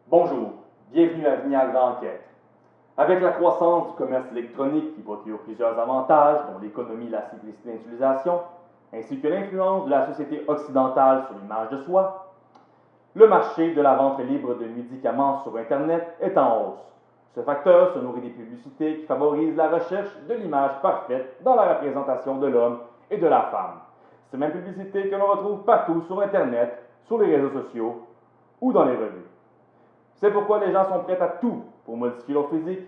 Bonjour, bienvenue à Viagra Enquête. Avec la croissance du commerce électronique qui procure plusieurs avantages, dont l'économie et la simplicité d'utilisation, ainsi que l'influence de la société occidentale sur l'image de soi, le marché de la vente libre de médicaments sur Internet est en hausse. Ce facteur se nourrit des publicités qui favorisent la recherche de l'image parfaite dans la représentation de l'homme et de la femme. Ces mêmes publicités que l'on retrouve partout sur Internet, sur les réseaux sociaux ou dans les revues. C'est pourquoi les gens sont prêts à tout pour modifier leur physique,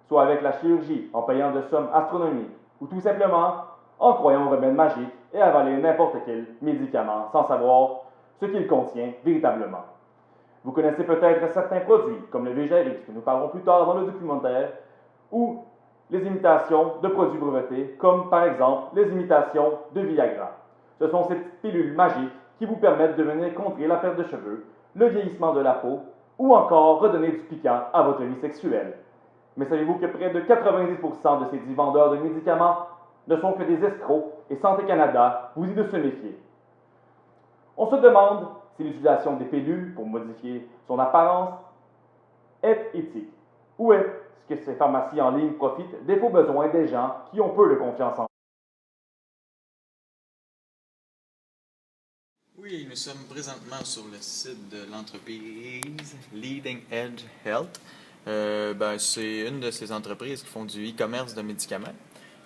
soit avec la chirurgie en payant de sommes astronomiques, ou tout simplement en croyant au remède magique et avaler n'importe quel médicament sans savoir ce qu'il contient véritablement. Vous connaissez peut-être certains produits, comme le Végérix, que nous parlerons plus tard dans le documentaire, ou les imitations de produits brevetés, comme par exemple les imitations de Viagra. Ce sont ces petites pilules magiques qui vous permettent de venir contrer la perte de cheveux, le vieillissement de la peau, ou encore redonner du piquant à votre vie sexuelle. Mais savez-vous que près de 90% de ces 10 vendeurs de médicaments ne sont que des escrocs et Santé Canada vous dit de se méfier. On se demande si l'utilisation des pilules pour modifier son apparence est éthique, ou est-ce que ces pharmacies en ligne profitent des faux besoins des gens qui ont peu de confiance en eux. Oui, nous sommes présentement sur le site de l'entreprise Leading Edge Health. C'est une de ces entreprises qui font du e-commerce de médicaments.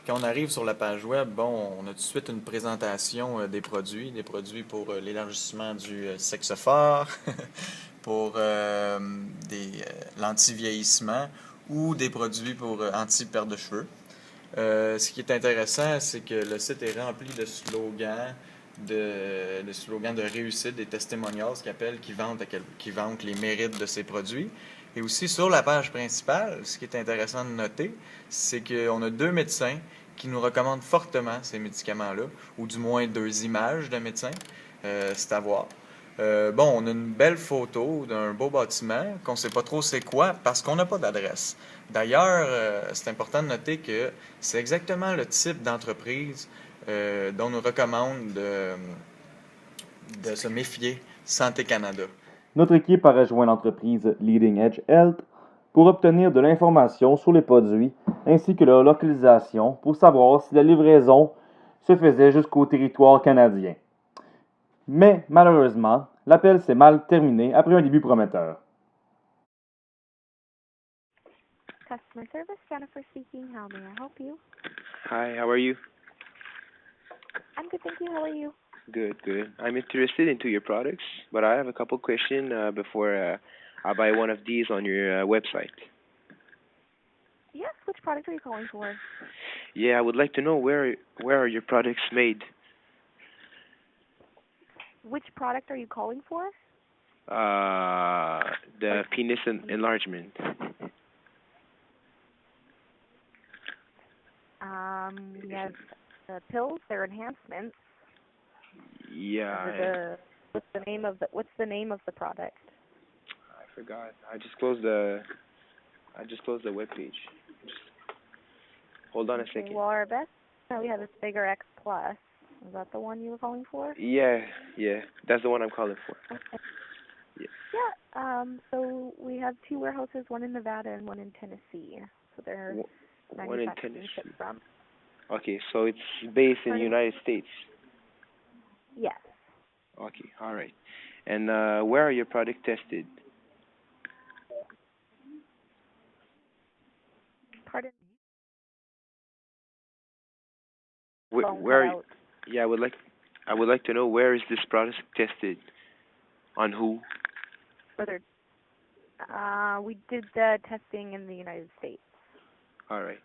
Quand on arrive sur la page web, on a tout de suite une présentation des produits pour l'élargissement du sexe fort, pour l'anti-vieillissement ou des produits pour anti-perte de cheveux. Ce qui est intéressant, c'est que le site est rempli de slogans, de réussite, des testimonials qui vantent les mérites de ces produits. Et aussi sur la page principale, ce qui est intéressant de noter, c'est qu'on a 2 médecins qui nous recommandent fortement ces médicaments-là, ou du moins 2 images de médecins, c'est à voir. On a une belle photo d'un beau bâtiment qu'on ne sait pas trop c'est quoi parce qu'on n'a pas d'adresse. D'ailleurs, c'est important de noter que c'est exactement le type d'entreprise dont nous recommande de se méfier Santé Canada. Notre équipe a rejoint l'entreprise Leading Edge Health pour obtenir de l'information sur les produits ainsi que leur localisation pour savoir si la livraison se faisait jusqu'au territoire canadien. Mais malheureusement, l'appel s'est mal terminé après un début prometteur. Customer service, Jennifer speaking. How may I help you? Hi, how are you? I'm good, thank you. How are you? Good, good. I'm interested into your products, but I have a couple questions before I buy one of these on your website. Yes, which product are you calling for? Yeah, I would like to know where are your products made? Which product are you calling for? The penis enlargement. We have the pills, they're enhancements. Yeah. What's the name of the product? I forgot. I just closed the web page. Hold on a second. Well, our best, we have this Bigger X Plus. Is that the one you were calling for? Yeah, that's the one I'm calling for. Okay. Yeah. So we have 2 warehouses, one in Nevada and one in Tennessee. So they're One in manufactured and Tennessee. shipped from. Okay, so it's based in the United States. Yes. Okay, all right. And where are your products tested? Pardon? Where? Yeah, I would like to know where is this product tested? On who? We did the testing in the United States. All right.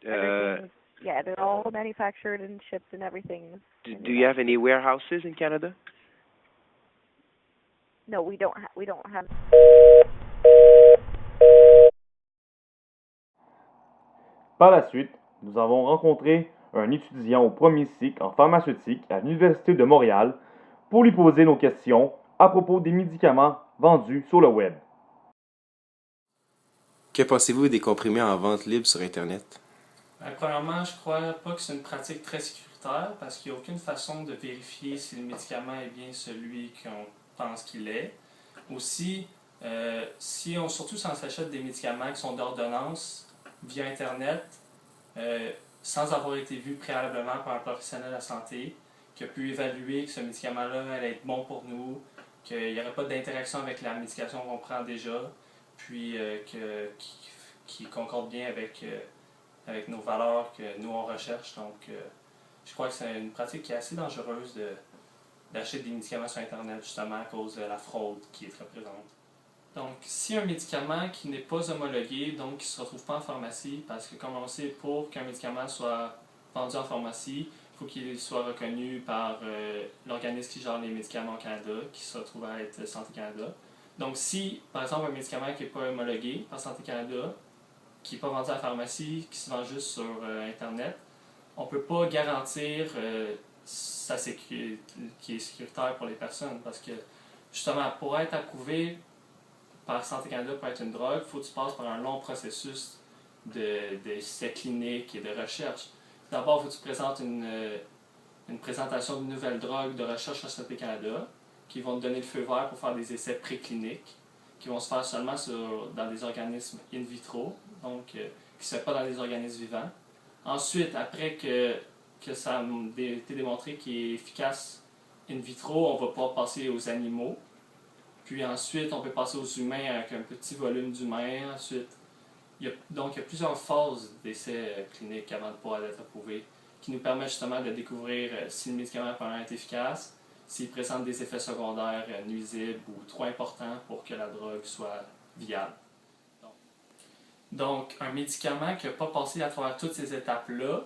They're all manufactured and shipped and everything. Do you have any warehouses in Canada? No, we don't have. Par la suite, nous avons rencontré un étudiant au premier cycle en pharmaceutique à l'Université de Montréal pour lui poser nos questions à propos des médicaments vendus sur le web. Que pensez-vous des comprimés en vente libre sur Internet? Premièrement, je crois pas que c'est une pratique très sécuritaire parce qu'il n'y a aucune façon de vérifier si le médicament est bien celui qu'on pense qu'il est. Aussi, Surtout si on s'achète des médicaments qui sont d'ordonnance via Internet, sans avoir été vu préalablement par un professionnel de la santé, qui a pu évaluer que ce médicament-là allait être bon pour nous, qu'il n'y aurait pas d'interaction avec la médication qu'on prend déjà, puis qui concorde bien avec nos valeurs que nous on recherche. Donc, je crois que c'est une pratique qui est assez dangereuse d'acheter des médicaments sur Internet, justement à cause de la fraude qui est très présente. Donc, si un médicament qui n'est pas homologué, donc qui ne se retrouve pas en pharmacie, parce que comme on sait, pour qu'un médicament soit vendu en pharmacie, il faut qu'il soit reconnu par l'organisme qui gère les médicaments au Canada, qui se retrouve à être Santé Canada. Donc, si, par exemple, un médicament qui n'est pas homologué par Santé Canada, qui n'est pas vendu à la pharmacie, qui se vend juste sur Internet, on ne peut pas garantir sa sécurité, qui est sécuritaire pour les personnes, parce que, justement, pour être approuvé par Santé Canada pour être une drogue, il faut que tu passes par un long processus d'essais cliniques et de recherche. D'abord, il faut que tu présentes une présentation d'une nouvelle drogue de recherche à Santé Canada, qui vont te donner le feu vert pour faire des essais précliniques, qui vont se faire seulement dans des organismes in vitro, donc qui ne se fait pas dans des organismes vivants. Ensuite, après que ça a été démontré qu'il est efficace in vitro, on va pouvoir passer aux animaux. Puis ensuite, on peut passer aux humains avec un petit volume d'humains. Ensuite, il y a plusieurs phases d'essais cliniques avant de pouvoir être approuvé, qui nous permettent justement de découvrir si le médicament est efficace, s'il présente des effets secondaires nuisibles ou trop importants pour que la drogue soit viable. Donc, un médicament qui n'a pas passé à travers toutes ces étapes-là,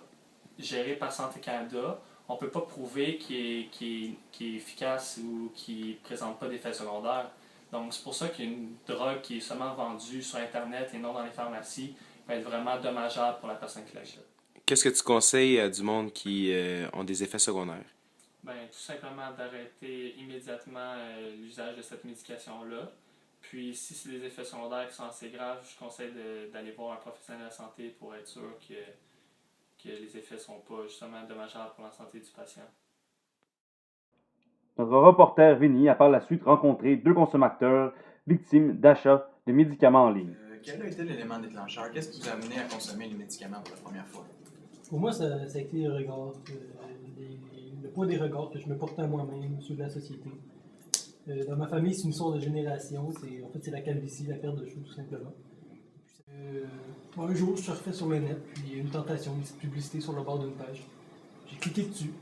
géré par Santé Canada, on ne peut pas prouver qu'il est efficace ou qu'il ne présente pas d'effets secondaires. Donc, c'est pour ça qu'une drogue qui est seulement vendue sur Internet et non dans les pharmacies va être vraiment dommageable pour la personne qui l'achète. Qu'est-ce que tu conseilles à du monde qui ont des effets secondaires? Tout simplement d'arrêter immédiatement l'usage de cette médication-là. Puis, si c'est des effets secondaires qui sont assez graves, je conseille d'aller voir un professionnel de la santé pour être sûr que les effets ne sont pas justement dommageables pour la santé du patient. Notre reporter Vinny a par la suite rencontré 2 consommateurs victimes d'achats de médicaments en ligne. Quel a été l'élément déclencheur? Qu'est-ce qui vous a amené à consommer les médicaments pour la première fois? Pour moi, ça a été le regard, le poids des regards que je me portais à moi-même, ceux de la société. Dans ma famille, c'est une sorte de génération. C'est la calvitie, la perte de cheveux, tout simplement. Un jour, je surfais sur le net, puis une tentation, une petite publicité sur le bord d'une page. J'ai cliqué dessus,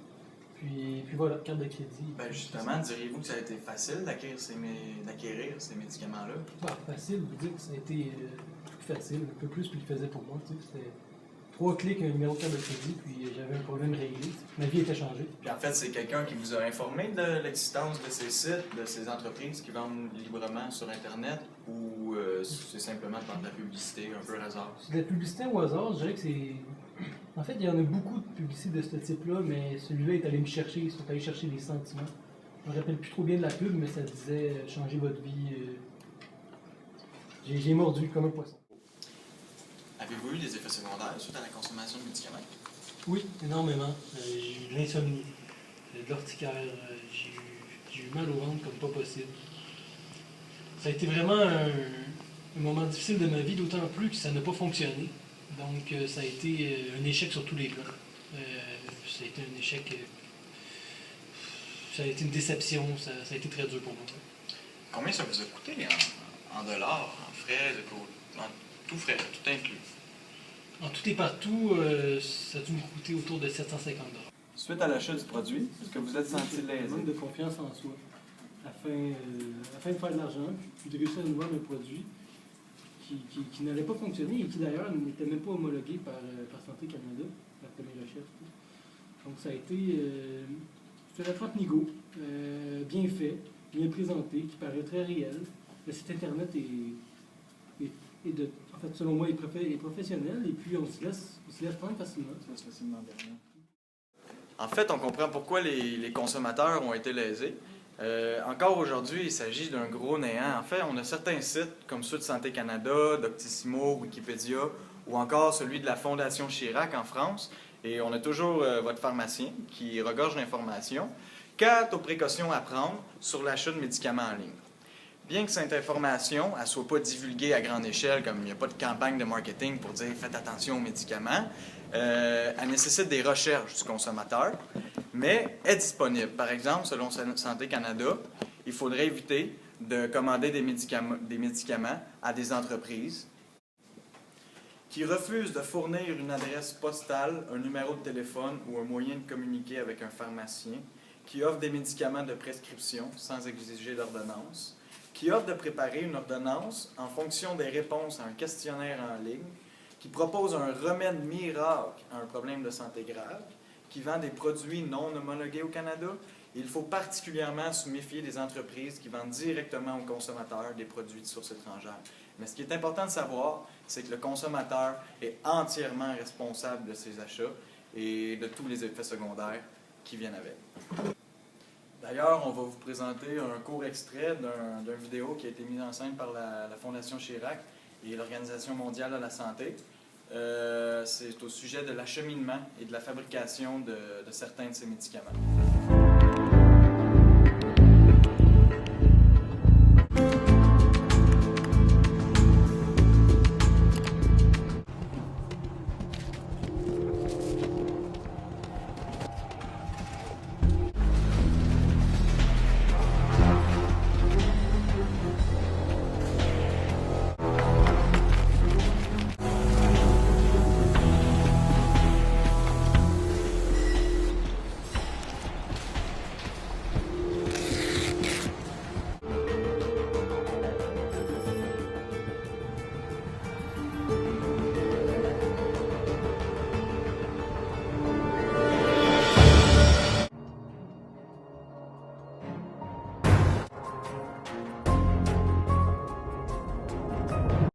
puis voilà, carte de crédit. Justement, diriez-vous que ça a été facile d'acquérir ces médicaments-là? Facile, vous dire que ça a été plus facile, un peu plus qu'il le faisait pour moi. C'était 3 clics, un numéro de carte de crédit, puis j'avais un problème réglé. Ma vie était changée. Puis en fait, c'est quelqu'un qui vous a informé de l'existence de ces sites, de ces entreprises qui vendent librement sur Internet, ou c'est simplement de la publicité un peu hasard? C'est de la publicité au hasard, je dirais que c'est... En fait, il y en a beaucoup de publicités de ce type-là, mais celui-là est allé me chercher, ils sont allés chercher des sentiments. Je me rappelle plus trop bien de la pub, mais ça disait « changer votre vie ». J'ai mordu comme un poisson. Avez-vous eu des effets secondaires suite à la consommation de médicaments? Oui, énormément. J'ai eu de l'insomnie, de l'urticaire, j'ai eu mal au ventre comme pas possible. Ça a été vraiment un moment difficile de ma vie, d'autant plus que ça n'a pas fonctionné. Donc ça a été un échec sur tous les plans. Ça a été un échec, ça a été une déception, ça a été très dur pour moi. Combien ça vous a coûté en dollars, en frais, en tout frais, tout inclus? En tout et partout, ça a dû me coûter autour de 750 $. Suite à l'achat du produit, est-ce que vous êtes senti lésé? Un manque de confiance en soi. Afin de faire de l'argent, puis de réussir à nous vendre un produit qui n'allait pas fonctionner et qui d'ailleurs n'était même pas homologué par Santé Canada, d'après mes recherches. Donc ça a été c'était la 30 nigo, bien fait, bien présenté, qui paraît très réel. Le site internet en fait, selon moi, est professionnel et puis on se laisse prendre facilement. En fait, on comprend pourquoi les consommateurs ont été lésés. Encore aujourd'hui, il s'agit d'un gros néant. En fait, on a certains sites comme ceux de Santé Canada, Doctissimo, Wikipédia ou encore celui de la Fondation Chirac en France. Et on a toujours votre pharmacien qui regorge d'informations quant aux précautions à prendre sur l'achat de médicaments en ligne. Bien que cette information ne soit pas divulguée à grande échelle, comme il n'y a pas de campagne de marketing pour dire « faites attention aux médicaments », elle nécessite des recherches du consommateur, mais est disponible. Par exemple, selon Santé Canada, il faudrait éviter de commander des médicaments à des entreprises qui refusent de fournir une adresse postale, un numéro de téléphone ou un moyen de communiquer avec un pharmacien, qui offrent des médicaments de prescription sans exiger d'ordonnance, qui offrent de préparer une ordonnance en fonction des réponses à un questionnaire en ligne, qui propose un remède miracle à un problème de santé grave, qui vend des produits non homologués au Canada. Il faut particulièrement se méfier des entreprises qui vendent directement aux consommateurs des produits de source étrangère. Mais ce qui est important de savoir, c'est que le consommateur est entièrement responsable de ses achats et de tous les effets secondaires qui viennent avec. D'ailleurs, on va vous présenter un court extrait d'une vidéo qui a été mise en scène par la Fondation Chirac et l'Organisation mondiale de la santé. C'est au sujet de l'acheminement et de la fabrication de certains de ces médicaments.